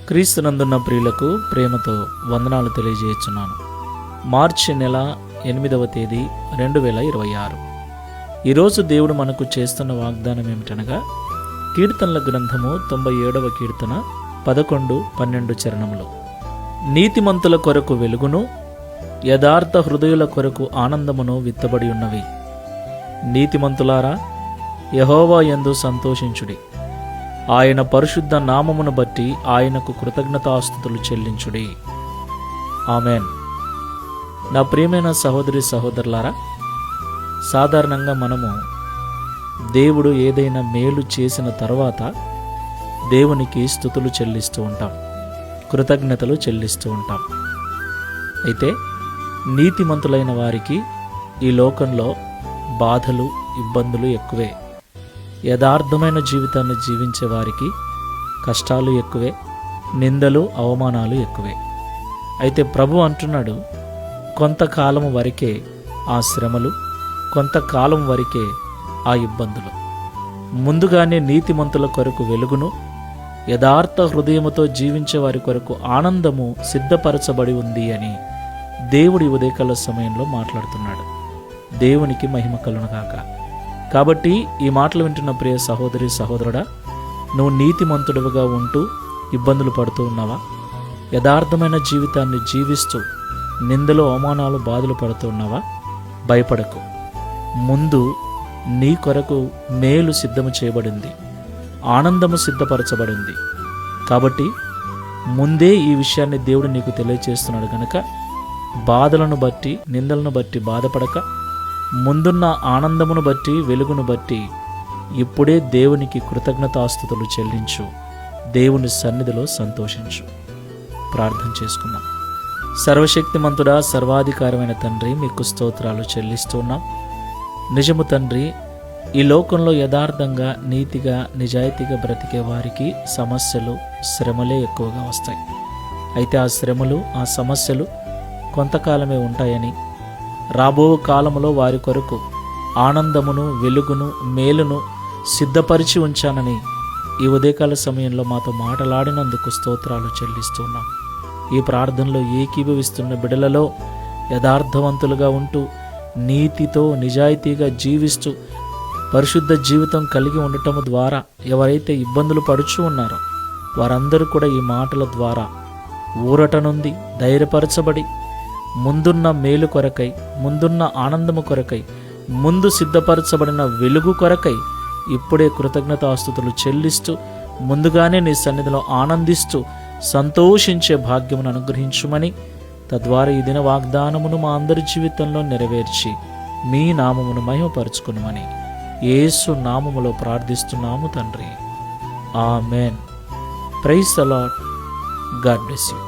క్రీస్తునందున్న ప్రియులకు ప్రేమతో వందనాలు తెలియజేస్తున్నాను. మార్చి నెల 8వ తేదీ 2026. ఈరోజు దేవుడు మనకు చేస్తున్న వాగ్దానం ఏమిటనగా, కీర్తనల గ్రంథము 97వ కీర్తన 11-12 చరణములు. నీతిమంతుల కొరకు వెలుగును, యథార్థ హృదయుల కొరకు ఆనందమును విత్తబడి ఉన్నవి. నీతిమంతులారా, యెహోవా యందు సంతోషించుడి, ఆయన పరిశుద్ధ నామమును బట్టి ఆయనకు కృతజ్ఞతాస్తుతులు చెల్లించుడి. ఆమెన్. నా ప్రియమైన సహోదరి సహోదరులారా, సాధారణంగా మనము దేవుడు ఏదైనా మేలు చేసిన తర్వాత దేవునికి స్తుతులు చెల్లిస్తూ ఉంటాం, కృతజ్ఞతలు చెల్లిస్తూ ఉంటాం. అయితే నీతిమంతులైన వారికి ఈ లోకంలో బాధలు, ఇబ్బందులు ఎక్కువే. యథార్థమైన జీవితాన్ని జీవించే వారికి కష్టాలు ఎక్కువే, నిందలు, అవమానాలు ఎక్కువే. అయితే ప్రభు అంటున్నాడు, కొంతకాలం వరకే ఆ శ్రమలు, కొంతకాలం వరకే ఆ ఇబ్బందులు. ముందుగానే నీతిమంతుల కొరకు వెలుగును, యథార్థ హృదయముతో జీవించే వారి కొరకు ఆనందము సిద్ధపరచబడి ఉంది అని దేవుడి ఉదయకాల సమయంలో మాట్లాడుతున్నాడు. దేవునికి మహిమ కలుగునుగాక. కాబట్టి ఈ మాటలు వింటున్న ప్రియ సహోదరి సహోదరుడా, నువ్వు నీతిమంతుడివిగా ఉంటూ ఇబ్బందులు పడుతూ ఉన్నావా? యథార్థమైన జీవితాన్ని జీవిస్తూ నిందలు, అవమానాలు, బాధలు పడుతూ ఉన్నావా? భయపడకు. ముందు నీ కొరకు మేలు సిద్ధము చేయబడింది, ఆనందము సిద్ధపరచబడింది. కాబట్టి ముందే ఈ విషయాన్ని దేవుడు నీకు తెలియచేస్తున్నాడు కనుక బాధలను బట్టి, నిందలను బట్టి బాధపడక, ముందున్న ఆనందమును బట్టి, వెలుగును బట్టి ఇప్పుడే దేవునికి కృతజ్ఞతాస్తుతులు చెల్లించు, దేవుని సన్నిధిలో సంతోషించు. ప్రార్థన చేసుకుందాం. సర్వశక్తిమంతుడా, సర్వాధికారమైన తండ్రి, మీకు స్తోత్రాలు చెల్లిస్తున్నాం. నిజము తండ్రి, ఈ లోకంలో యథార్థంగా, నీతిగా, నిజాయితీగా బ్రతికే వారికి సమస్యలు, శ్రమలే ఎక్కువగా వస్తాయి. అయితే ఆ శ్రమలు, ఆ సమస్యలు కొంతకాలమే ఉంటాయని, రాబో కాలంలో వారి కొరకు ఆనందమును, వెలుగును, మేలును సిద్ధపరిచి ఉంచానని ఈ ఉదయకాల సమయంలో మాతో మాట్లాడినందుకు స్తోత్రాలు చెల్లిస్తున్నాం. ఈ ప్రార్థనలో ఏకీభవిస్తున్న బిడ్డలలో యథార్థవంతులుగా ఉంటూ, నీతితో, నిజాయితీగా జీవిస్తూ, పరిశుద్ధ జీవితం కలిగి ఉండటం ద్వారా ఎవరైతే ఇబ్బందులు పడుచు ఉన్నారో వారందరూ కూడా ఈ మాటల ద్వారా ఊరట నుండి ధైర్యపరచబడి, ముందున్న మేలు కొరకై, ముందున్న ఆనందము కొరకై, ముందు సిద్ధపరచబడిన వెలుగు కొరకై ఇప్పుడే కృతజ్ఞతాస్తుతులు చెల్లిస్తూ, ముందుగానే నీ సన్నిధిలో ఆనందిస్తూ సంతోషించే భాగ్యమును అనుగ్రహించుమని, తద్వారా ఈ దిన వాగ్దానమును మా అందరి జీవితంలో నెరవేర్చి మీ నామమును మహిమపరచుకునమని యేసు నామములో ప్రార్థిస్తున్నాము తండ్రి. Amen. Praise the Lord. God bless you.